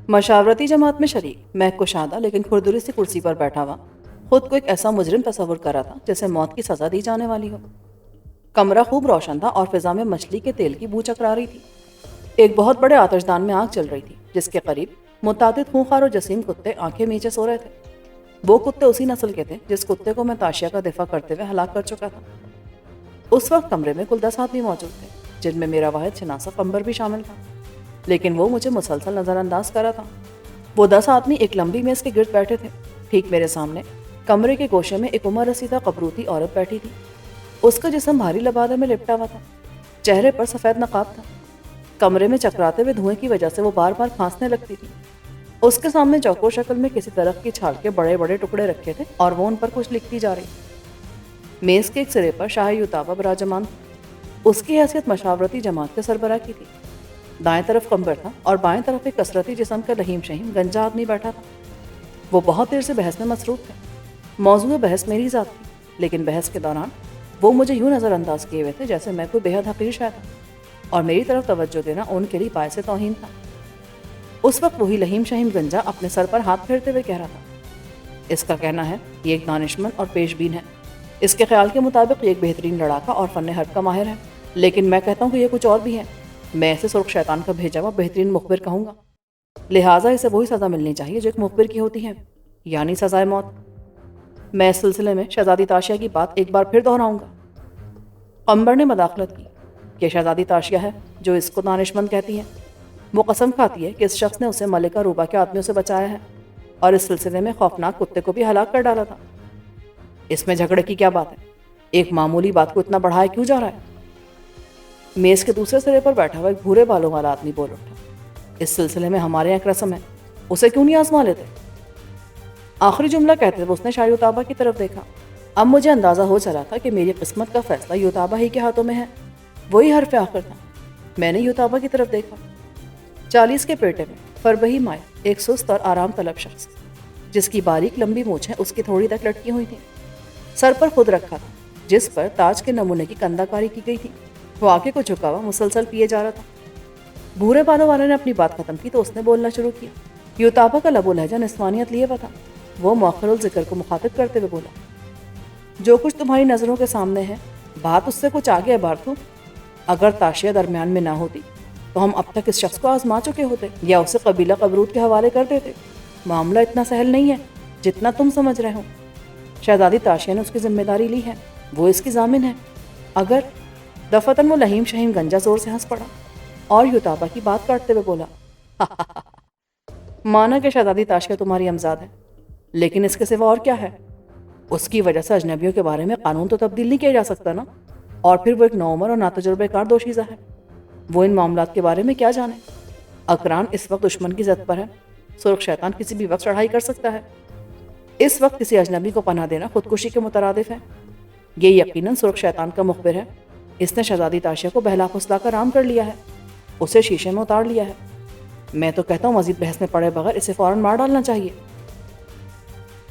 مشاورتی جماعت میں شریک مہک کشادہ لیکن کھردری سی کرسی پر بیٹھا ہوا خود کو ایک ایسا مجرم تصور کر رہا تھا جیسے موت کی سزا دی جانے والی ہو۔ کمرہ خوب روشن تھا اور فضا میں مچھلی کے تیل کی بو چکرا رہی تھی۔ ایک بہت بڑے آتش دان میں آگ چل رہی تھی جس کے قریب متعدد خونخوار و جسیم کتے آنکھیں میچے سو رہے تھے۔ وہ کتے اسی نسل کے تھے جس کتے کو میں تاشیا کا دفاع کرتے ہوئے ہلاک کر چکا تھا۔ اس وقت کمرے میں کل 10 آدمی موجود تھے جن میں میرا واحد شناسا قمبر بھی شامل تھا، لیکن وہ مجھے مسلسل نظر انداز کر رہا تھا۔ وہ 10 آدمی ایک لمبی میز کے گرد بیٹھے تھے۔ ٹھیک میرے سامنے کمرے کے گوشے میں ایک عمر رسیدہ قبروتی عورت بیٹھی تھی۔ اس کا جسم بھاری لبادے میں لپٹا ہوا تھا، چہرے پر سفید نقاب تھا۔ کمرے میں چکراتے ہوئے دھوئیں کی وجہ سے وہ بار بار کھانسنے لگتی تھی۔ اس کے سامنے چوکور شکل میں کسی درخت کی چھال کے بڑے بڑے ٹکڑے رکھے تھے اور وہ ان پر کچھ لکھتی جا رہی تھی۔ میز کے ایک سرے پر شاہ یوتابا براجمان تھا۔ اس کی حیثیت مشاورتی جماعت کے سربراہ کی تھی۔ دائیں طرف قمبر تھا اور بائیں طرف ایک کثرتی جسم کا لہیم شہیم گنجا آدمی بیٹھا تھا۔ وہ بہت دیر سے بحث میں مصروف تھے۔ موضوع بحث میری ذات تھی، لیکن بحث کے دوران وہ مجھے یوں نظر انداز کیے ہوئے تھے جیسے میں کوئی بے حد حقیر شے تھا اور میری طرف توجہ دینا ان کے لیے باعث توہین تھا۔ اس وقت وہی لہیم شہیم گنجا اپنے سر پر ہاتھ پھیرتے ہوئے کہہ رہا تھا، اس کا کہنا ہے یہ ایک دانشمند اور پیش بین ہے۔ اس کے خیال کے مطابق یہ ایک بہترین لڑاکا اور فن حرب کا ماہر ہے، لیکن میں کہتا ہوں کہ یہ کچھ اور بھی ہے۔ میں اسے سرخ شیطان کا بھیجا ہوا بہترین مخبر کہوں گا، لہٰذا اسے وہی سزا ملنی چاہیے جو ایک مخبر کی ہوتی ہے، یعنی سزائے موت۔ میں اس سلسلے میں شہزادی تاشیا کی بات ایک بار پھر دہراؤں گا۔ قمبر نے مداخلت کی کہ شہزادی تاشیا ہے جو اس کو دانشمند کہتی ہے۔ وہ قسم کھاتی ہے کہ اس شخص نے اسے ملکہ روبا کے آدمیوں سے بچایا ہے اور اس سلسلے میں خوفناک کتے کو بھی ہلاک کر ڈالا تھا۔ اس میں جھگڑے کی کیا بات ہے؟ ایک معمولی بات کو اتنا بڑھایا کیوں جا رہا ہے؟ میز کے دوسرے سرے پر بیٹھا ہوا ایک بھورے بالوں والا آدمی بول اٹھا، اس سلسلے میں ہمارے یہاں ایک رسم ہے، اسے کیوں نہیں آزما لیتے؟ آخری جملہ کہتے ہوئے اس نے شاہ یوتابا کی طرف دیکھا۔ اب مجھے اندازہ ہو چلا تھا کہ میری قسمت کا فیصلہ یوتابا ہی کے ہاتھوں میں ہے۔ وہی حرف آخر تھا۔ میں نے یوتابا کی طرف دیکھا۔ 40 کے پیٹے میں فربہی مائل، ایک سست اور آرام طلب شخص جس کی باریک لمبی مونچھیں اس کی تھوڑی تک لٹکی ہوئی تھیں، سر پر خود رکھا تھا جس پر تاج کے نمونے کی کندہ کاری کی گئی تھی۔ وہ آگے کو جھکا ہوا مسلسل پیے جا رہا تھا۔ بھورے بالوں والے نے اپنی بات ختم کی تو اس نے بولنا شروع کیا۔ یوتابا کا لب و لہجہ نسوانیت لیے ہوا تھا۔ وہ مؤخر الذکر کو مخاطب کرتے ہوئے بولا، جو کچھ تمہاری نظروں کے سامنے ہے بات اس سے کچھ آگے عبارت ہو۔ اگر تاشیا درمیان میں نہ ہوتی تو ہم اب تک اس شخص کو آزما چکے ہوتے یا اسے قبیلہ قبرود کے حوالے کر دیتے۔ معاملہ اتنا سہل نہیں ہے جتنا تم سمجھ رہے ہو۔ شہزادی تاشیا نے اس کی ذمہ داری لی ہے، وہ اس کی ضامن ہے۔ اگر دفتن وہ لہیم شہیم گنجا زور سے ہنس پڑا اور یوتابا کی بات کاٹتے ہوئے بولا، مانا کہ شہزادی تاشیا تمہاری امزاد ہے، لیکن اس کے سوا اور کیا ہے؟ اس کی وجہ سے اجنبیوں کے بارے میں قانون تو تبدیل نہیں کیا جا سکتا نا، اور پھر وہ ایک نوعمر اور ناتجربہ کار دوشیزہ ہے۔ وہ ان معاملات کے بارے میں کیا جانے؟ اقران اس وقت دشمن کی زد پر ہے، سرخ شیطان کسی بھی وقت چڑھائی کر سکتا ہے۔ اس وقت کسی اجنبی کو پناہ دینا خودکشی کے مترادف ہے۔ یہ یقیناً سرخ شیطان کا مخبر ہے۔ اس نے شہزادی تاشیا کو بہلا پھسلا کر رام کر لیا ہے، اسے شیشے میں اتار لیا ہے۔ میں تو کہتا ہوں مزید بحث میں پڑے بغیر اسے فوراً مار ڈالنا چاہیے۔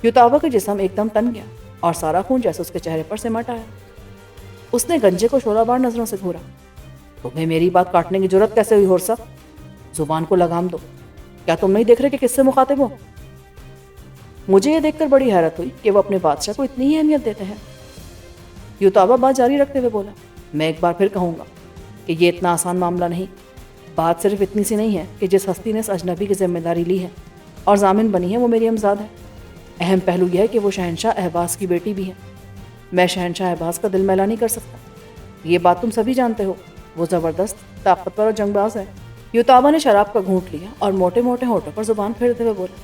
یوتابا کا جسم ایک دم تن گیا اور سارا خون جیسے اس کے چہرے پر سمٹ آیا۔ اس نے گنجے کو شعلہ بار نظروں سے گھورا۔ تمہیں میری بات کاٹنے کی جرت کیسے ہوئی ہورسا؟ زبان کو لگام دو، کیا تم نہیں دیکھ رہے کہ کس سے مخاطب ہو؟ مجھے یہ دیکھ کر بڑی حیرت ہوئی کہ وہ اپنے بادشاہ کو اتنی ہی اہمیت دیتے ہیں۔ یوتابا بات جاری رکھتے ہوئے بولا، میں ایک بار پھر کہوں گا کہ یہ اتنا آسان معاملہ نہیں۔ بات صرف اتنی سی نہیں ہے کہ جس ہستی نے اس اجنبی کی ذمہ داری لی ہے اور ضامن بنی ہے وہ میری امزاد ہے۔ اہم پہلو یہ ہے کہ وہ شہنشاہ اہباز کی بیٹی بھی ہے۔ میں شہنشاہ اہباز کا دل میلا نہیں کر سکتا، یہ بات تم سبھی جانتے ہو۔ وہ زبردست، طاقتور اور جنگ باز ہے۔ یوتابا نے شراب کا گھونٹ لیا اور موٹے موٹے ہونٹوں پر زبان پھیرتے ہوئے بولا،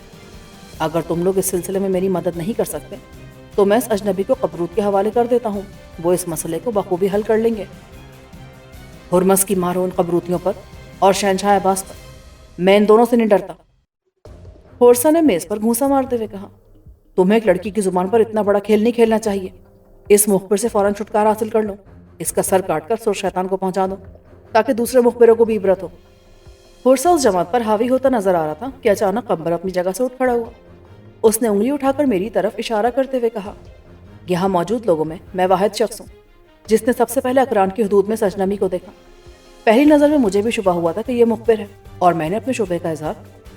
اگر تم لوگ اس سلسلے میں میری مدد نہیں کر سکتے تو میں اس اجنبی کو قبرود کے حوالے کر دیتا ہوں، وہ اس مسئلے کو بخوبی حل کر لیں گے۔ ہرمس کی مار ہو ان قبروتیوں پر اور شہنشاہ اہباز پر، میں ان دونوں سے نہیں ڈرتا۔ ہورسا نے میز پر گھونسا مارتے ہوئے کہا، تمہیں ایک لڑکی کی زبان پر اتنا بڑا کھیل نہیں کھیلنا چاہیے۔ اس مخبر سے فوراً چھٹکارا حاصل کر لو، اس کا سر کاٹ کر سرخ شیطان کو پہنچا دو تاکہ دوسرے مخبروں کو بھی عبرت ہو۔ ہورسا اس جماعت پر حاوی ہوتا نظر آ رہا تھا کہ اچانک قمبر اپنی جگہ سے اٹھ کھڑا ہوا۔ اس نے انگلی اٹھا کر میری طرف اشارہ کرتے ہوئے کہا، یہاں موجود لوگوں میں واحد شخص ہوں جس نے سب سے پہلے اقران کی حدود میں اس اجنبی کو دیکھا۔ پہلی نظر میں مجھے بھی شبہ ہوا تھا کہ یہ مخبر ہے اور میں نے اپنے شبے کا اظہار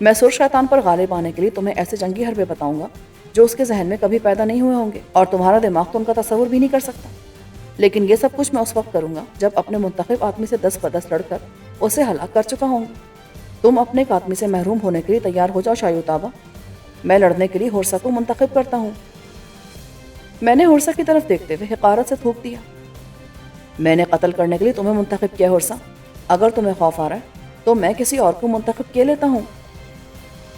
میں سر شیطان پر غالب آنے کے لیے تمہیں ایسے جنگی حربے بتاؤں گا جو اس کے ذہن میں کبھی پیدا نہیں ہوئے ہوں گے، اور تمہارا دماغ تو ان کا تصور بھی نہیں کر سکتا۔ لیکن یہ سب کچھ میں اس وقت کروں گا جب اپنے منتخب آدمی سے 10 بدس لڑ کر اسے ہلاک کر چکا ہوں گا۔ تم اپنے ایک آدمی سے محروم ہونے کے لیے تیار ہو جاؤ شایوتابا، میں لڑنے کے لیے ہورسا کو منتخب کرتا ہوں۔ میں نے ہورسا کی طرف دیکھتے ہوئے حقارت سے تھوک دیا۔ میں نے قتل کرنے کے لیے تمہیں منتخب کیا ہورسا، اگر تمہیں خوف آ رہا ہے تو میں کسی اور کو منتخب کیے لیتا ہوں۔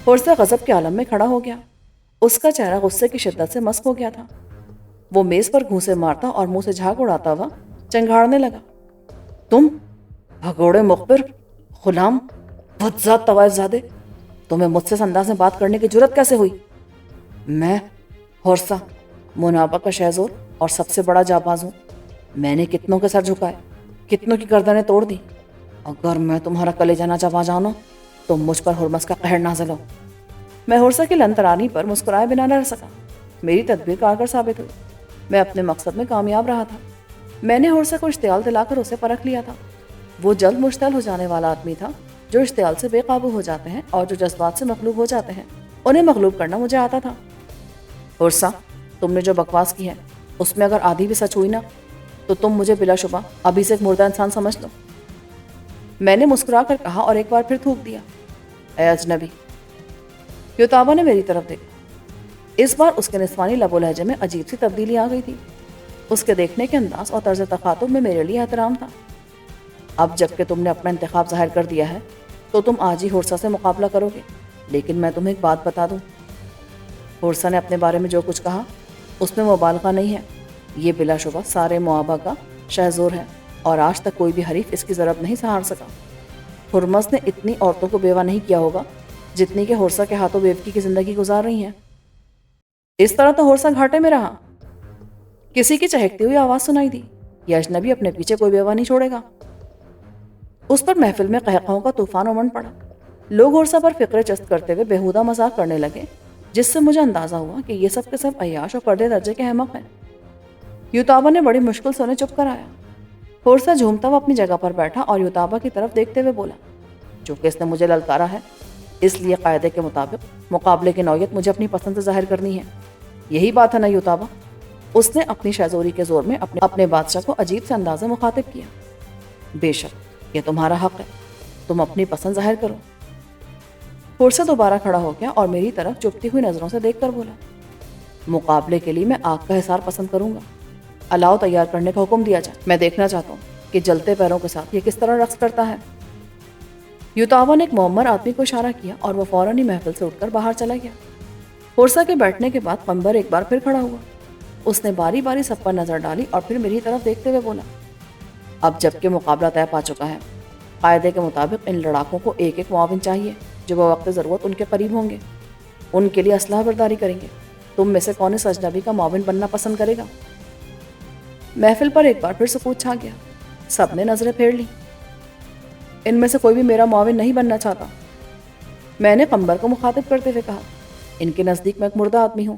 ہورسا غضب کے عالم میں کھڑا ہو گیا، اس کا چہرہ غصے کی شدت سے مسک ہو گیا تھا۔ وہ میز پر گھونسے مارتا اور منہ سے جھاگ اڑاتا ہوا چنگھاڑنے لگا۔ تم بھگوڑے مخبر، غلام، بدذات طوائف زادے، تمہیں مجھ سے اس انداز میں بات کرنے کی جرت کیسے ہوئی؟ میں ہورسا، منابع کا شہزور اور سب سے بڑا جاباز ہوں۔ میں نے کتنوں کے سر جھکائے، کتنوں کی گردنیں توڑ دی۔ اگر میں تمہارا کلیجہ نہ چبا جانوں تو مجھ پر ہرمز کا قہر نازل ہو۔ میں ہورسا کی لنترانی پر مسکرائے بنا نہ رہ سکا۔ میری تدبیر کارگر ثابت ہوئی، میں اپنے مقصد میں کامیاب رہا تھا۔ میں نے ہورسا کو اشتعال دلا کر اسے پرکھ لیا تھا۔ وہ جلد مشتعل ہو جانے والا آدمی تھا، جو اشتعال سے بے قابو ہو جاتے ہیں اور جو جذبات سے مغلوب ہو جاتے ہیں، انہیں مغلوب کرنا مجھے آتا تھا۔ ہورسا، تم نے جو بکواس کی ہے اس میں اگر آدھی بھی سچ ہوئی نا تو تم مجھے بلا شبہ ابھی سے ایک مردہ انسان سمجھ لو۔ میں نے مسکرا کر کہا اور ایک بار پھر تھوک دیا، اے اجنبی۔ یوتابا نے میری طرف دیکھا۔ اس بار اس کے نسوانی لب و لہجے میں عجیب سی تبدیلی آ گئی تھی۔ اس کے دیکھنے کے انداز اور طرز تخاطب میں میرے لیے احترام تھا۔ اب جب کہ تم نے اپنا انتخاب ظاہر کر دیا ہے تو تم آج ہی ہورسا سے مقابلہ کرو گے، لیکن میں تمہیں ایک بات بتا دوں، ہورسا نے اپنے بارے میں جو کچھ کہا اس میں مبالغہ نہیں ہے۔ یہ بلا شبہ سارے معابہ کا شہزور ہے اور آج تک کوئی بھی حریف اس کی ضرب نہیں سہار سکا۔ ہرمز نے اتنی عورتوں کو بیوہ نہیں کیا ہوگا جتنی کہ ہورسا کے ہاتھوں بیوقی کی زندگی گزار رہی ہیں۔ اس طرح تو ہورسا گھاٹے میں رہا۔ کسی کی چہکتی ہوئی آواز سنائی دی، یہ اجنبی اپنے پیچھے کوئی بیوہ نہیں چھوڑے گا۔ اس پر محفل میں قہقہوں کا طوفان امنڈ پڑا۔ لوگ ہورسا پر فقرے چست کرتے ہوئے بےہودہ مذاق کرنے لگے، جس سے مجھے اندازہ ہوا کہ یہ سب کے سب عیاش اور پردے درجے کے احمق ہیں۔ یوتابا نے بڑی مشکل سے انہیں چپ کرایا۔ ہورسا جھومتا ہوا اپنی جگہ پر بیٹھا اور یوتابا کی طرف دیکھتے ہوئے بولا، چونکہ اس نے مجھے للکارا ہے اس لیے قاعدے کے مطابق مقابلے کی نوعیت مجھے اپنی پسند سے ظاہر کرنی ہے۔ یہی بات ہے نا یوتابا؟ اس نے اپنی شہزوری کے زور میں اپنے بادشاہ کو عجیب سے انداز میں مخاطب کیا۔ بے شک یہ تمہارا حق ہے، تم اپنی پسند ظاہر کرو۔ ہورسا دوبارہ کھڑا ہو گیا اور میری طرف چپتی ہوئی نظروں سے دیکھ کر بولا، مقابلے کے لیے میں آگ کا حصار پسند کروں گا۔ الاؤ تیار کرنے کا حکم دیا جائے، میں دیکھنا چاہتا ہوں کہ جلتے پیروں کے ساتھ یہ کس طرح رقص کرتا ہے۔ یوتابا نے ایک معمر آدمی کو اشارہ کیا اور وہ فوراً ہی محفل سے اٹھ کر باہر چلا گیا۔ ہورسا کے بیٹھنے کے بعد قمبر ایک بار پھر کھڑا ہوا۔ اس نے باری باری سب پر نظر ڈالی اور پھر میری طرف دیکھتے ہوئے بولا، اب جب کہ مقابلہ طے پا چکا ہے، قاعدے کے مطابق ان لڑاکوں کو ایک ایک معاون چاہیے جو بوقت ضرورت ان کے قریب ہوں گے، ان کے لیے اسلحہ برداری کریں گے۔ تم میں سے کون اس اجنبی کا معاون بننا پسند کرے گا؟ محفل پر ایک بار پھر سکوت چھا گیا۔ سب نے نظریں پھیر لی۔ ان میں سے کوئی بھی میرا معاون نہیں بننا چاہتا، میں نے قمبر کو مخاطب کرتے ہوئے کہا۔ ان کے نزدیک میں ایک مردہ آدمی ہوں،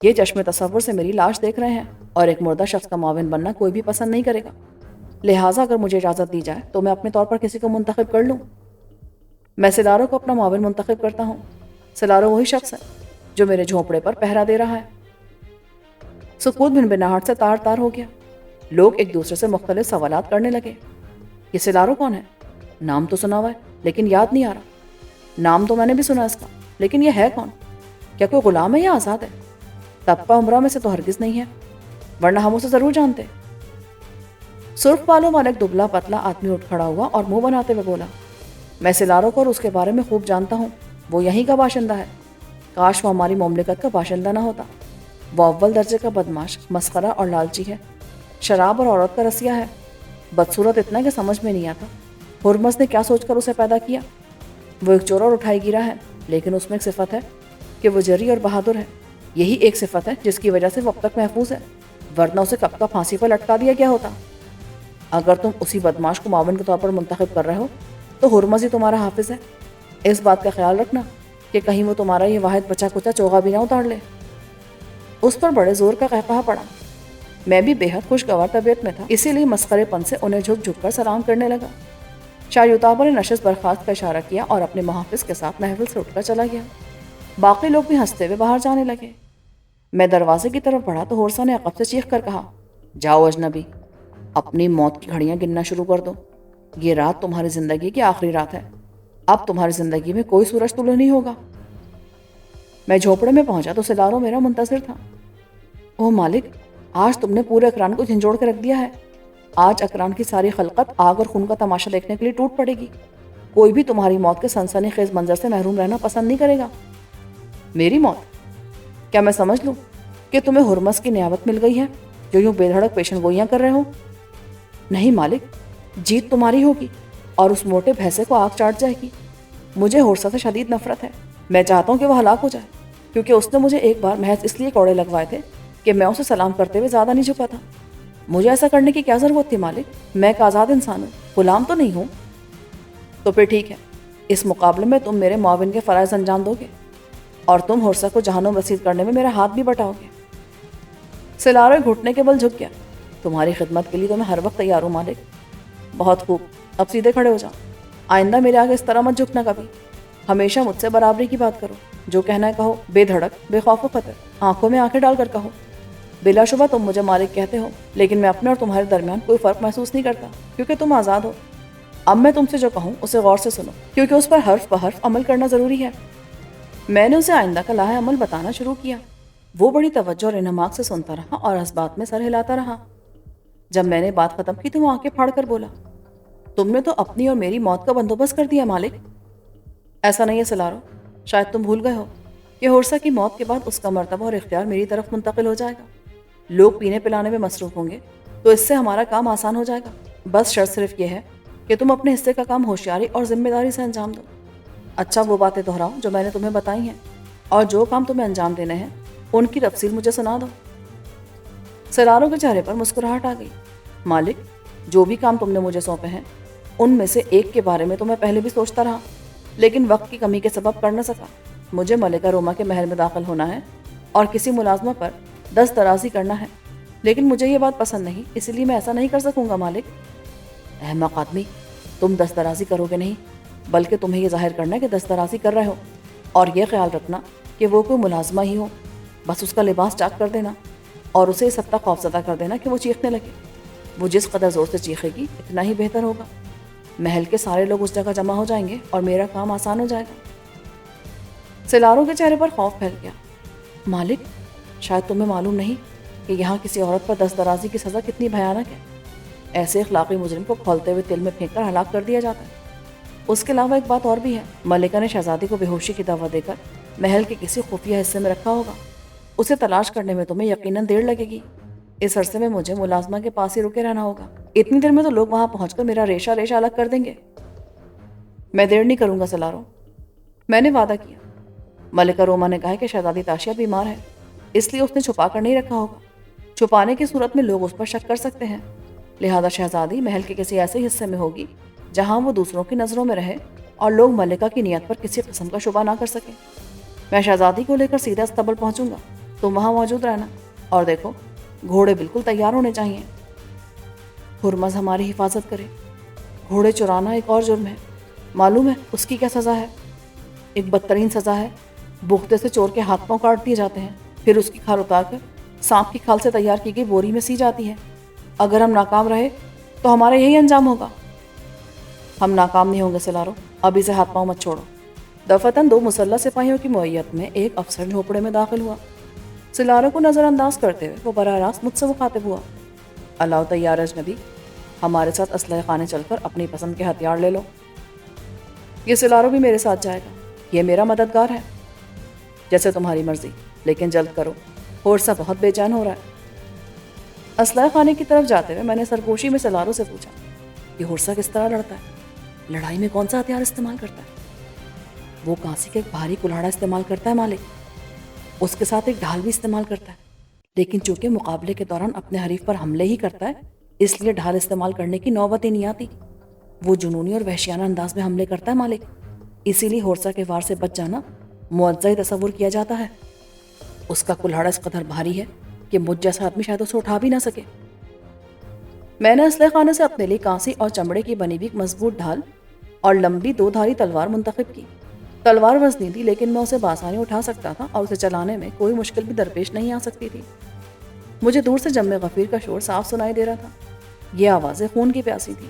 یہ چشم تصور سے میری لاش دیکھ رہے ہیں اور ایک مردہ شخص کا معاون بننا کوئی بھی پسند نہیں کرے گا، لہٰذا اگر مجھے اجازت دی جائے تو میں اپنے طور پر کسی کو منتخب کر لوں۔ میں سلارو کو اپنا معاون منتخب کرتا ہوں۔ سلارو وہی شخص ہے جو میرے جھونپڑے پر پہرا دے رہا ہے۔ سکوت بھنبھناہٹ سے تار تار ہو گیا۔ لوگ ایک دوسرے سے مختلف سوالات کرنے لگے۔ یہ سلارو کون ہے؟ نام تو سنا ہوا ہے لیکن یاد نہیں آ رہا۔ نام تو میں نے بھی سنا اس کا، لیکن یہ ہے کون؟ کیا کوئی غلام ہے یا آزاد ہے؟ طبقہ عمرہ میں سے تو ہرگز نہیں ہے، ورنہ ہم اسے ضرور جانتے۔ سرخ بالوں والا ایک دبلا پتلا آدمی اٹھ کھڑا ہوا اور منہ بناتے ہوئے بولا، میں سلارو کو اور اس کے بارے میں خوب جانتا ہوں، وہ یہیں کا باشندہ ہے۔ کاش وہ ہماری مملکت کا باشندہ نہ ہوتا۔ وہ اول درجے کا بدماش، مسخرہ اور لالچی ہے، شراب اور عورت کا رسیہ ہے، بدصورت اتنا کہ سمجھ میں نہیں آتا ہرمز نے کیا سوچ کر اسے پیدا کیا۔ وہ ایک چور اور اٹھائی گیرا ہے، لیکن اس میں ایک صفت ہے کہ وہ جری اور بہادر ہے۔ یہی ایک صفت ہے جس کی وجہ سے وہ اب تک محفوظ ہے، ورنہ اسے کب کا پھانسی پر لٹکا دیا گیا ہوتا۔ اگر تم اسی بدماش کو معاون کے طور پر منتخب کر رہے ہو تو ہرمز ہی تمہارا حافظ ہے۔ اس بات کا خیال رکھنا کہ کہیں وہ تمہارا یہ واحد بچا کچا چوغا بھی نہ اتار لے۔ اس پر بڑے زور کا قہقہا پڑا۔ میں بھی بے حد خوشگوار طبیعت میں تھا، اسی لیے مسخرے پن سے انہیں جھک جھک کر سلام کرنے لگا۔ شایوتابا نے نشست برخاست کا اشارہ کیا اور اپنے محافظ کے ساتھ محفل سے اٹھ کر چلا گیا۔ باقی لوگ بھی ہنستے ہوئے باہر جانے لگے۔ میں دروازے کی طرف بڑھا تو ہورسا نے عقب سے چیخ کر کہا، جاؤ اجنبی، اپنی موت کی گھڑیاں گننا شروع کر دو۔ یہ رات تمہاری زندگی کی آخری رات ہے، اب تمہاری زندگی میں کوئی سورج طلوع نہیں ہوگا۔ میں جھوپڑے میں پہنچا تو سلارو میرا منتظر تھا۔ اوہ مالک، آج تم نے پورے اکران کو جھنجھوڑ کے رکھ دیا ہے۔ آج اکران کی ساری خلقت آگ اور خون کا تماشا دیکھنے کے لیے ٹوٹ پڑے گی۔ کوئی بھی تمہاری موت کے سنسنی خیز منظر سے محروم رہنا پسند نہیں کرے گا۔ میری موت؟ کیا میں سمجھ لوں کہ تمہیں ہرمس کی نعمت مل گئی ہے جو یوں بے دھڑک پیشن گوئیاں کر رہے ہو؟ نہیں مالک، جیت تمہاری ہوگی اور اس موٹے بھینسے کو آگ چاٹ جائے گی۔ مجھے ہورسا سے شدید نفرت ہے۔ میں چاہتا ہوں کہ وہ ہلاک ہو جائے، کیونکہ اس نے مجھے ایک بار محض اس لیے کوڑے لگوائے تھے کہ میں اسے سلام کرتے ہوئے زیادہ نہیں جھکا تھا۔ مجھے ایسا کرنے کی کیا ضرورت تھی مالک؟ میں ایک آزاد انسان ہوں، غلام تو نہیں ہوں۔ تو پھر ٹھیک ہے، اس مقابلے میں تم میرے معاون کے فرائض انجام دو گے اور تم ہورسا کو جہنم رسید کرنے میں میرا ہاتھ بھی بٹاؤ گے۔ سلارو گھٹنے کے بل جھک گیا۔ تمہاری خدمت کے لیے تو میں ہر وقت تیار ہوں مالک۔ بہت خوب، اب سیدھے کھڑے ہو جاؤ۔ آئندہ میرے آگے اس طرح مت جھکنا کبھی۔ ہمیشہ مجھ سے برابری کی بات کرو، جو کہنا ہے کہو، بے دھڑک، بے خوف و خطر، آنکھوں میں آنکھیں ڈال کر کہو۔ بلا شبہ تم مجھے مالک کہتے ہو، لیکن میں اپنے اور تمہارے درمیان کوئی فرق محسوس نہیں کرتا، کیونکہ تم آزاد ہو۔ اب میں تم سے جو کہوں اسے غور سے سنو، کیونکہ اس پر حرف بحرف عمل کرنا ضروری ہے۔ میں نے اسے آئندہ کا لاہ عمل بتانا شروع کیا۔ وہ بڑی توجہ اور انہماک سے سنتا رہا اور اس بات میں سر ہلاتا رہا۔ جب میں نے بات ختم کی تو وہ آنکھیں پھاڑ کر بولا، تم نے تو اپنی اور میری موت کا بندوبست کر دیا مالک۔ ایسا نہیں ہے سلارو، شاید تم بھول گئے ہو کہ ہورسا کی موت کے بعد اس کا مرتبہ اور اختیار میری طرف منتقل ہو جائے گا۔ لوگ پینے پلانے میں مصروف ہوں گے تو اس سے ہمارا کام آسان ہو جائے گا۔ بس شرط صرف یہ ہے کہ تم اپنے حصے کا کام ہوشیاری اور ذمہ داری سے انجام دو۔ اچھا، وہ باتیں دہراؤ جو میں نے تمہیں بتائی ہیں، اور جو کام تمہیں انجام دینے ہیں ان کی تفصیل مجھے سنا دو۔ سلارو کے چہرے پر مسکراہٹ آ گئی۔ مالک، جو بھی کام تم نے مجھے سونپے ہیں ان میں سے ایک کے بارے میں تو میں پہلے بھی سوچتا رہا، لیکن وقت کی کمی کے سبب کر نہ سکا۔ مجھے ملکہ روما کے محل میں داخل ہونا ہے اور کسی ملازمہ پر دست درازی کرنا ہے، لیکن مجھے یہ بات پسند نہیں، اس لیے میں ایسا نہیں کر سکوں گا مالک۔ احمق آدمی، تم دست درازی کرو گے نہیں، بلکہ تمہیں یہ ظاہر کرنا ہے کہ دست درازی کر رہے ہو، اور یہ خیال رکھنا کہ وہ کوئی ملازمہ ہی ہو۔ بس اس کا لباس چاک کر دینا اور اسے اس حد تک خوفزدہ کر دینا کہ وہ چیخنے لگے۔ وہ جس قدر زور سے چیخے گی اتنا ہی بہتر ہوگا۔ محل کے سارے لوگ اس جگہ جمع ہو جائیں گے اور میرا کام آسان ہو جائے گا۔ سلارو کے چہرے پر خوف پھیل گیا۔ مالک، شاید تمہیں معلوم نہیں کہ یہاں کسی عورت پر دست درازی کی سزا کتنی بھیانک ہے۔ ایسے اخلاقی مجرم کو کھولتے ہوئے تل میں پھینک کر ہلاک کر دیا جاتا ہے۔ اس کے علاوہ ایک بات اور بھی ہے، ملکہ نے شہزادی کو بے ہوشی کی دعوت دے کر محل کے کسی خفیہ حصے میں رکھا ہوگا۔ اسے تلاش کرنے میں تمہیں یقیناً دیر لگے گی۔ اس عرصے میں مجھے ملازمہ کے پاس ہی رکے رہنا ہوگا۔ اتنی دیر میں تو لوگ وہاں پہنچ کر میرا ریشہ ریشہ الگ کر دیں گے۔ میں دیر نہیں کروں گا سلارو، میں نے وعدہ کیا۔ ملکہ روما نے کہا کہ شہزادی تاشیا بیمار ہے، اس لیے اس نے چھپا کر نہیں رکھا ہوگا۔ چھپانے کی صورت میں لوگ اس پر شک کر سکتے ہیں، لہذا شہزادی محل کے کسی ایسے حصے میں ہوگی جہاں وہ دوسروں کی نظروں میں رہے اور لوگ ملکہ کی نیت پر کسی قسم کا شبہ نہ کر سکیں۔ میں شہزادی کو لے کر سیدھا استبل پہنچوں گا، تم وہاں موجود رہنا، اور دیکھو گھوڑے بالکل تیار ہونے چاہیے۔ ہرمز ہماری حفاظت کرے۔ گھوڑے چرانا ایک اور جرم ہے، معلوم ہے اس کی کیا سزا ہے؟ ایک بدترین سزا ہے، بغتے سے چور کے ہاتھ پاؤں کاٹ دیے جاتے ہیں، پھر اس کی کھال اتار کر سانپ کی کھال سے تیار کی گئی بوری میں سی جاتی ہے۔ اگر ہم ناکام رہے تو ہمارا یہی انجام ہوگا۔ ہم ناکام نہیں ہوں گے سلارو، اب اسے ہاتھ پاؤں مت چھوڑو۔ دفتن 2 مسلح سپاہیوں کی معیت میں ایک افسر جھوپڑے میں داخل ہوا۔ سلارو کو نظر انداز کرتے ہوئے وہ براہ راست مجھ سے مخاطب ہوا، الاؤ تیار اجنبی، ہمارے ساتھ اسلحہ خانے چل کر اپنی پسند کے ہتھیار لے لو۔ یہ سلارو بھی میرے ساتھ جائے گا، یہ میرا مددگار ہے۔ جیسے تمہاری مرضی، لیکن جلد کرو، ہورسا بہت بے چین ہو رہا ہے۔ اسلحہ خانے کی طرف جاتے ہوئے میں نے سرگوشی میں سلارو سے پوچھا، یہ ہورسا کس طرح لڑتا ہے؟ لڑائی میں کون سا ہتھیار استعمال کرتا ہے؟ وہ کانسی کا ایک بھاری کلہاڑا استعمال کرتا ہے مالک، اس کے ساتھ ایک ڈھال بھی استعمال کرتا ہے، لیکن چونکہ مقابلے کے دوران اپنے حریف پر حملے ہی کرتا ہے اس لیے ڈھال استعمال کرنے کی نوبت ہی نہیں آتی۔ وہ جنونی اور وحشیانہ انداز میں حملے کرتا ہے مالک، اسی لیے ہورسا کے وار سے بچ جانا معجزہ تصور کیا جاتا ہے۔ اس کا کلہاڑا اس قدر بھاری ہے کہ مجھ جیسا آدمی شاید اسے اٹھا بھی نہ سکے۔ میں نے اسلحہ خانے سے اپنے لیے کانسی اور چمڑے کی بنی ہوئی مضبوط ڈھال اور لمبی 2 دھاری تلوار منتخب کی۔ تلوار وزنی تھی لیکن میں اسے بآسانی اٹھا سکتا تھا اور اسے چلانے میں کوئی مشکل بھی درپیش نہیں آ سکتی تھی۔ مجھے دور سے جم غفیر کا شور صاف سنائی دے رہا تھا۔ یہ آوازیں خون کی پیاسی تھی،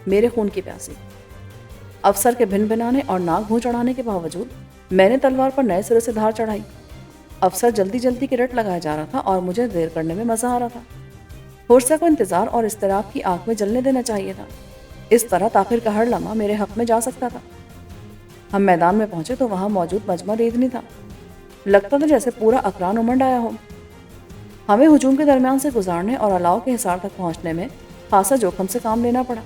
میرے خون کی پیاسی۔ افسر کے بھن بھنانے اور ناک بھون چڑھانے کے باوجود میں نے تلوار پر نئے سرے سے دھار چڑھائی۔ افسر جلدی جلدی کی رٹ لگایا جا رہا تھا اور مجھے دیر کرنے میں مزہ آ رہا تھا۔ ہورسا کو انتظار اور اضطراب کی آنکھ میں جلنے دینا چاہیے تھا۔ اس طرح تاخیر کا ہر لمحہ میرے حق میں جا سکتا تھا۔ ہم میدان میں پہنچے تو وہاں موجود مجمع دیدنی تھا۔ لگتا تھا جیسے پورا اکران امنڈ آیا ہو۔ ہمیں ہجوم کے درمیان سے گزارنے اور الاؤ کے حصار تک پہنچنے میں خاصا جوخم سے کام لینا پڑا۔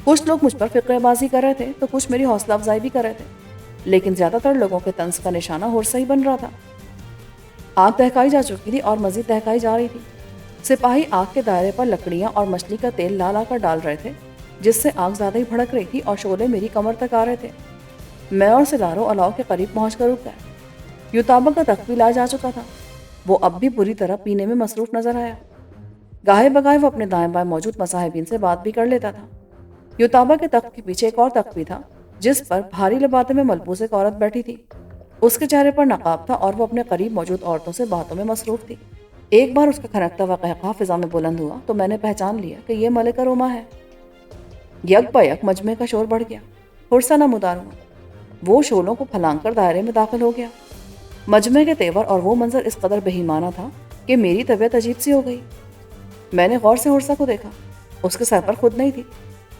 کچھ لوگ مجھ پر فقرے بازی کر رہے تھے تو کچھ میری حوصلہ افزائی بھی کر رہے تھے، لیکن زیادہ تر لوگوں کے طنز کا نشانہ ہورسا ہی بن رہا تھا۔ آگ دہکائی جا چکی تھی اور مزید دہکائی جا رہی تھی۔ سپاہی آگ کے دائرے پر لکڑیاں اور مچھلی کا تیل لا لا کر ڈال رہے تھے، جس سے آگ زیادہ ہی بھڑک رہی تھی اور شعلے میری کمر تک آ رہے تھے۔ میں اور سلارو الاؤ کے قریب پہنچ کر رک گئے۔ یوتابا کا تخت بھی لایا جا چکا تھا۔ وہ اب بھی بری طرح پینے میں مصروف نظر آیا۔ گاہے بگاہے وہ اپنے دائیں بائیں موجود مصاحبین سے بات بھی کر لیتا تھا۔ یوتابا کے تخت کے پیچھے ایک اور تخت بھی تھا، جس پر بھاری لبادے میں ملبوس ایک عورت بیٹھی تھی۔ اس کے چہرے پر نقاب تھا اور وہ اپنے قریب موجود عورتوں سے باتوں میں مصروف تھی۔ ایک بار اس کا کھنکتا ہوا قہقہہ فضا میں بلند ہوا تو میں نے پہچان لیا کہ یہ ملکہ روما ہے۔ یک با یک مجمع کا شور بڑھ گیا۔ ہورسا نمودار ہوا۔ وہ شعلوں کو پھلانگ کر دائرے میں داخل ہو گیا۔ مجمع کے تیور اور وہ منظر اس قدر بہیمانہ تھا کہ میری طبیعت عجیب سی ہو گئی۔ میں نے غور سے ہورسا کو دیکھا۔ اس کے سر پر خود نہیں تھی۔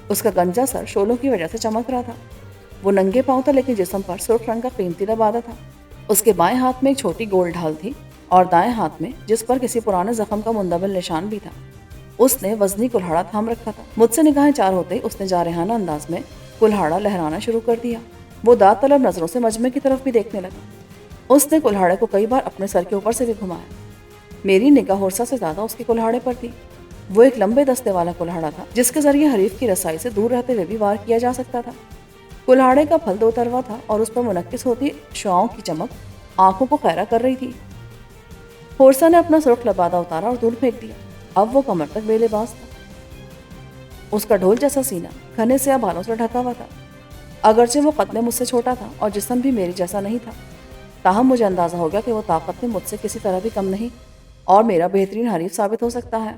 اس کا گنجا سر شعلوں کی وجہ سے چمک رہا تھا۔ وہ ننگے پاؤں تھا لیکن جسم پر سرخ رنگ کا قیمتی لبادہ تھا۔ اس کے بائیں ہاتھ میں ایک چھوٹی گول ڈھال تھی اور دائیں ہاتھ میں، جس پر کسی پرانے زخم کا مندمل نشان بھی تھا، اس نے وزنی کلہاڑا تھام رکھا تھا۔ مجھ سے نگاہیں چار ہوتے ہی اس نے جارحانہ انداز میں کلہاڑا لہرانا شروع کر دیا۔ وہ داد طلب نظروں سے مجمع کی طرف بھی دیکھنے لگا۔ اس نے کلہاڑے کو کئی بار اپنے سر کے اوپر سے بھی گھمایا۔ میری نگاہ ہورسا سے زیادہ اس کے کلہاڑے پر تھی۔ وہ ایک لمبے دستے والا کلہاڑا تھا جس کے ذریعے حریف کی رسائی سے دور رہتے ہوئے بھی وار کیا جا سکتا تھا۔ کلہاڑے کا پھل 2 طرفہ تھا اور اس پر منعکس ہوتی شعاؤں کی چمک آنکھوں کو خیرہ کر رہی تھی۔ ہورسا نے اپنا سرخ لبادہ اتارا اور دور پھینک دیا۔ اب وہ کمر تک بے لباس تھا۔ اس کا ڈھول جیسا سینہ گھنے سیاہ بالوں سے ڈھکا ہوا تھا۔ اگرچہ وہ قد میں مجھ سے چھوٹا تھا اور جسم بھی میرے جیسا نہیں تھا، تاہم مجھے اندازہ ہو گیا کہ وہ طاقت میں مجھ سے کسی طرح بھی کم نہیں اور میرا بہترین حریف ثابت ہو سکتا ہے۔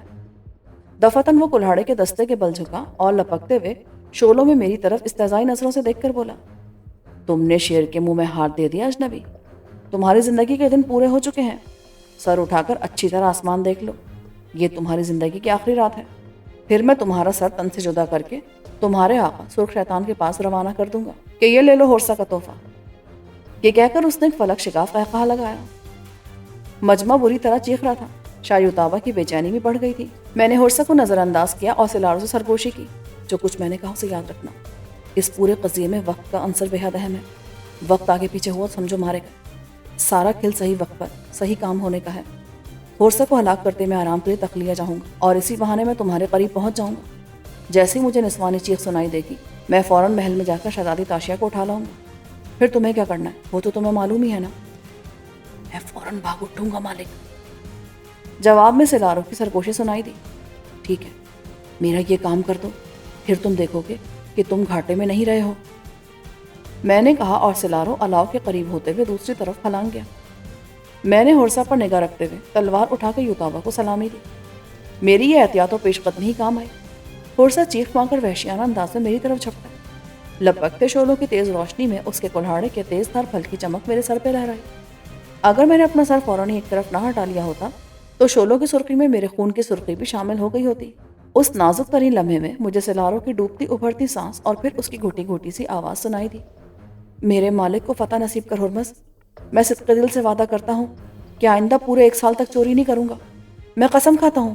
دفعتاً وہ کلہاڑے کے دستے کے بل جھکا اور لپکتے ہوئے شعلوں میں میری طرف استہزائی نظروں سے دیکھ کر بولا، تم نے شیر کے منہ میں ہاتھ دے دیا اجنبی۔ تمہاری زندگی کے دن پورے ہو چکے ہیں۔ سر اٹھا کر اچھی طرح آسمان دیکھ لو۔ یہ تمہاری زندگی کی آخری رات ہے۔ پھر میں تمہارا سر تن سے جدا کر کے تمہارے آقا سرخ شیطان کے پاس روانہ کر دوں گا کہ یہ لے لو ہورسا کا تحفہ۔ یہ کہہ کر اس نے ایک فلک شگاف قہقہہ لگایا۔ مجمع بری طرح چیخ رہا تھا۔ شاہ یوتابا کی بے چینی بھی بڑھ گئی تھی۔ میں نے ہورسا کو نظر انداز کیا اور سلارو سے سرگوشی کی، جو کچھ میں نے کہا اسے یاد رکھنا۔ اس پورے قضیے میں وقت کا عنصر بےحد اہم ہے۔ وقت آگے پیچھے ہوا سمجھو مارے گئے۔ سارا کھیل صحیح وقت پر صحیح کام ہونے کا ہے۔ ہورسا کو ہلاک کرتے میں آرام کے لیے تخلیہ جاؤں گا اور اسی بہانے میں تمہارے قریب پہنچ جاؤں گا۔ جیسے ہی مجھے نسوانی چیخ سنائی دے گی میں فوراً محل میں جا کر شہزادی تاشیہ کو اٹھا لاؤں گا۔ پھر تمہیں کیا کرنا ہے وہ تو تمہیں معلوم ہی ہے نا۔ میں فوراً بھاگ اٹھوں گا مالک۔ جواب میں سلارو کی سرگوشی سنائی دی۔ ٹھیک ہے، میرا یہ کام کر دو، پھر تم دیکھو گے کہ تم گھاٹے میں نہیں رہے ہو، میں نے کہا اور سلارو الاؤ کے قریب ہوتے ہوئے دوسری طرف پھلانگ گیا۔ میں نے ہورسا پر نگاہ رکھتے ہوئے تلوار اٹھا کے یوتابا کو سلامی دی۔ میری یہ احتیاط و پیش قدمی ہی کام آئی۔ ہورسا چیخ مار کر وحشیانہ انداز میں میری طرف جھپٹا۔ لپکتے شعلوں کی تیز روشنی میں اس کے کلہاڑے کے تیز دھار پھل کی چمک میرے سر پہ لہرائی۔ اگر میں نے اپنا سر فوراً ایک طرف نہ ہٹا لیا ہوتا تو شعلوں کی سرخی میں میرے خون کی سرخی بھی شامل ہو گئی ہوتی۔ اس نازک ترین لمحے میں مجھے سلارو کی ڈوبتی ابھرتی سانس اور پھر اس کی گھٹی گھٹی سی آواز سنائی دی۔ میرے مالک کو فتح نصیب کر ہرمز، میں صدقے دل سے وعدہ کرتا ہوں کہ آئندہ پورے 1 سال تک چوری نہیں کروں گا۔ میں قسم کھاتا ہوں